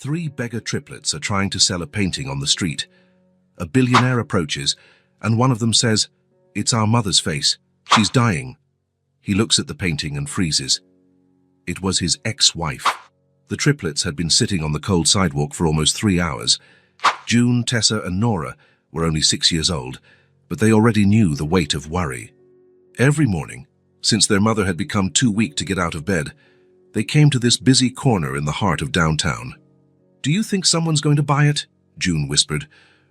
Three beggar triplets are trying to sell a painting on the street. A billionaire approaches, and one of them says, "It's our mother's face. She's dying." He looks at the painting and freezes. It was his ex-wife. The triplets had been sitting on the cold sidewalk for almost 3 hours. June, Tessa, and Nora were only 6 years old, but they already knew the weight of worry. Every morning, since their mother had become too weak to get out of bed, they came to this busy corner in the heart of downtown. "Do you think someone's going to buy it?" June whispered,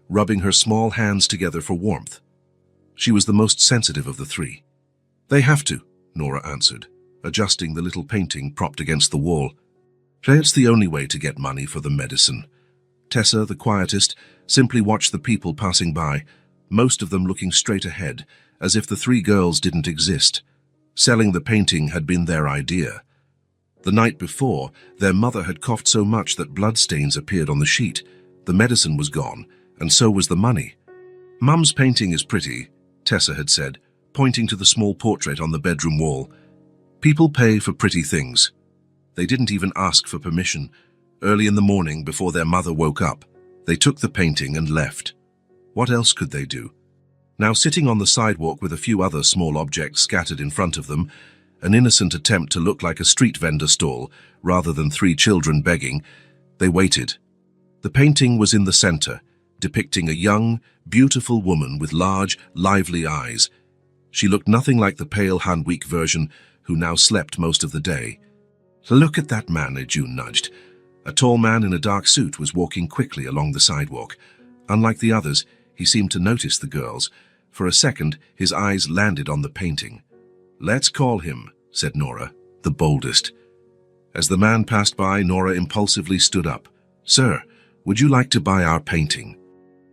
rubbing her small hands together for warmth. She was the most sensitive of the three. "They have to," Nora answered, adjusting the little painting propped against the wall. "It's the only way to get money for the medicine." Tessa, the quietest, simply watched the people passing by, most of them looking straight ahead, as if the three girls didn't exist. Selling the painting had been their idea. The night before, their mother had coughed so much that bloodstains appeared on the sheet. The medicine was gone, and so was the money. "Mum's painting is pretty," Tessa had said, pointing to the small portrait on the bedroom wall. "People pay for pretty things." They didn't even ask for permission. Early in the morning, before their mother woke up, they took the painting and left. What else could they do? Now, sitting on the sidewalk with a few other small objects scattered in front of them, an innocent attempt to look like a street vendor stall rather than three children begging, they waited. The painting was in the center, depicting a young, beautiful woman with large, lively eyes. She looked nothing like the pale Han-weak version who now slept most of the day. "Look at that man," June nudged. A tall man in a dark suit was walking quickly along the sidewalk. Unlike the others, he seemed to notice the girls. For a second, his eyes landed on the painting. "Let's call him," said Nora, the boldest. As the man passed by, Nora impulsively stood up. "Sir, would you like to buy our painting?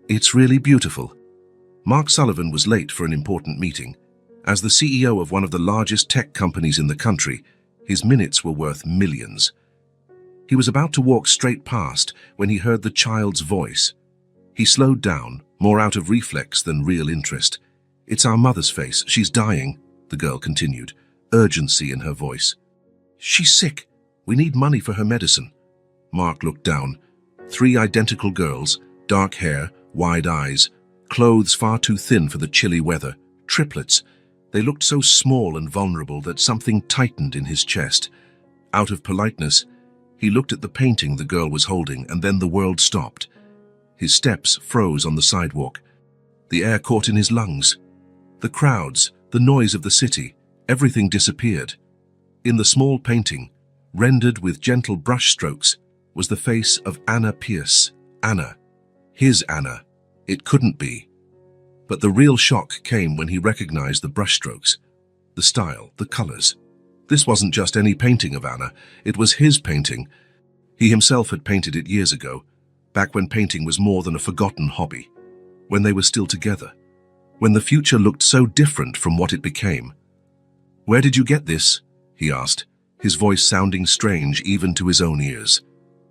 It's really beautiful." Mark Sullivan was late for an important meeting. As the CEO of one of the largest tech companies in the country, his minutes were worth millions. He was about to walk straight past when he heard the child's voice. He slowed down, more out of reflex than real interest. "It's our mother's face. She's dying," the girl continued, urgency in her voice. "She's sick. We need money for her medicine." Mark looked down. Three identical girls, dark hair, wide eyes, clothes far too thin for the chilly weather, triplets. They looked so small and vulnerable that something tightened in his chest. Out of politeness, he looked at the painting the girl was holding, and then the world stopped. His steps froze on the sidewalk. The air caught in his lungs. The crowds, the noise of the city, everything disappeared. In the small painting, rendered with gentle brush strokes, was the face of Anna Pierce. Anna. His Anna. It couldn't be. But the real shock came when he recognized the brushstrokes, the style, the colors. This wasn't just any painting of Anna, it was his painting. He himself had painted it years ago, back when painting was more than a forgotten hobby, when they were still together, when the future looked so different from what it became. "Where did you get this?" he asked, his voice sounding strange even to his own ears.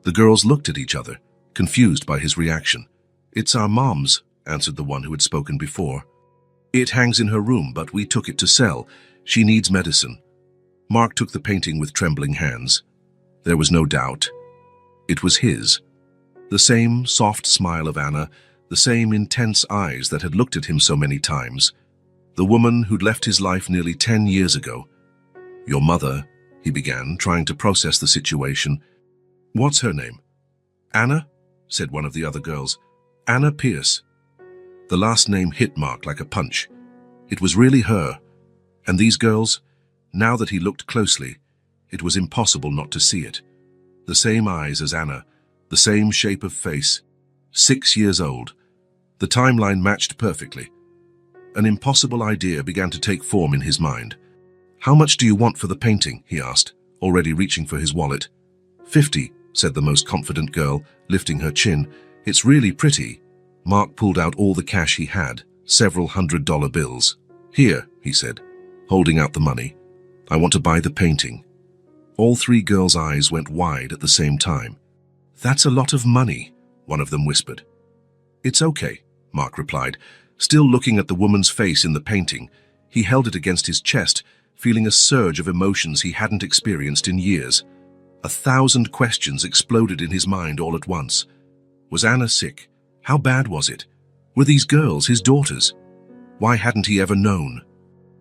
The girls looked at each other, confused by his reaction. "It's our mom's," answered the one who had spoken before. "It hangs in her room, but we took it to sell. She needs medicine." Mark took the painting with trembling hands. There was no doubt. It was his. The same soft smile of Anna, the same intense eyes that had looked at him so many times. The woman who'd left his life nearly 10 years ago. "Your mother," he began, trying to process the situation. "What's her name?" "Anna," said one of the other girls. "Anna Pierce." The last name hit Mark like a punch. It was really her. And these girls, now that he looked closely, it was impossible not to see it. The same eyes as Anna, the same shape of face, 6 years old. The timeline matched perfectly. An impossible idea began to take form in his mind. "How much do you want for the painting?" he asked, already reaching for his wallet. "50, said the most confident girl, lifting her chin. "It's really pretty." Mark pulled out all the cash he had, several $100 bills. "Here," he said, holding out the money. "I want to buy the painting." All three girls' eyes went wide at the same time. "That's a lot of money," one of them whispered. "It's okay," Mark replied, still looking at the woman's face in the painting. He held it against his chest, feeling a surge of emotions he hadn't experienced in years. 1,000 questions exploded in his mind all at once. Was Anna sick? How bad was it? Were these girls his daughters? Why hadn't he ever known?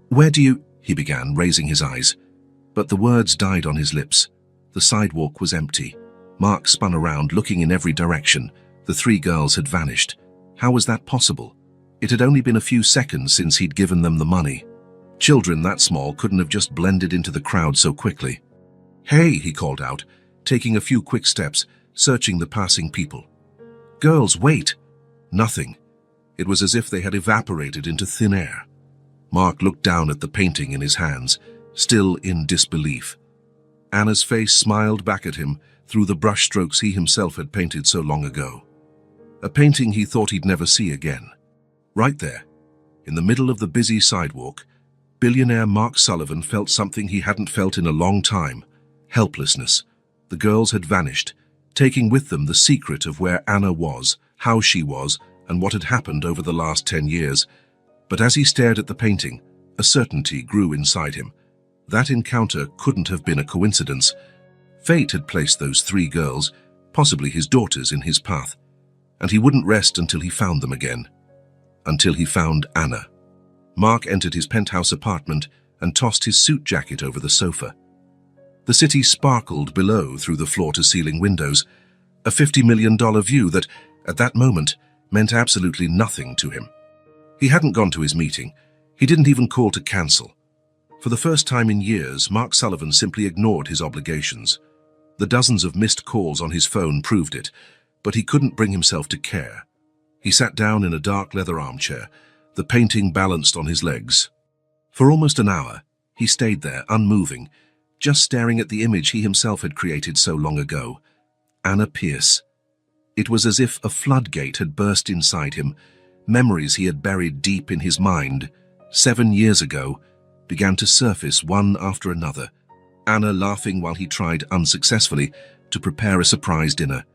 "Where do you—" he began, raising his eyes. But the words died on his lips. The sidewalk was empty. Mark spun around, looking in every direction. The 3 girls had vanished. How was that possible? It had only been a few seconds since he'd given them the money. Children that small couldn't have just blended into the crowd so quickly. "Hey," he called out, taking a few quick steps, searching the passing people. "Girls, wait!" Nothing. It was as if they had evaporated into thin air. Mark looked down at the painting in his hands, still in disbelief. Anna's face smiled back at him through the brushstrokes he himself had painted so long ago. A painting he thought he'd never see again. Right there, in the middle of the busy sidewalk, billionaire Mark Sullivan felt something he hadn't felt in a long time: helplessness. The girls had vanished, taking with them the secret of where Anna was, how she was, and what had happened over the last 10 years. But as he stared at the painting, a certainty grew inside him. That encounter couldn't have been a coincidence. Fate had placed those 3 girls, possibly his daughters, in his path, and he wouldn't rest until he found them again. Until he found Anna. Mark entered his penthouse apartment and tossed his suit jacket over the sofa. The city sparkled below through the floor-to-ceiling windows, a $50 million view that, at that moment, meant absolutely nothing to him. He hadn't gone to his meeting. He didn't even call to cancel. For the first time in years, Mark Sullivan simply ignored his obligations. The dozens of missed calls on his phone proved it, but he couldn't bring himself to care. He sat down in a dark leather armchair, the painting balanced on his legs. For almost an hour, he stayed there, unmoving, just staring at the image he himself had created so long ago. Anna Pierce. It was as if a floodgate had burst inside him. Memories he had buried deep in his mind 7 years ago began to surface one after another. Anna laughing while he tried unsuccessfully to prepare a surprise dinner.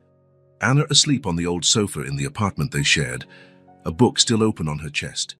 Anna asleep on the old sofa in the apartment they shared, a book still open on her chest.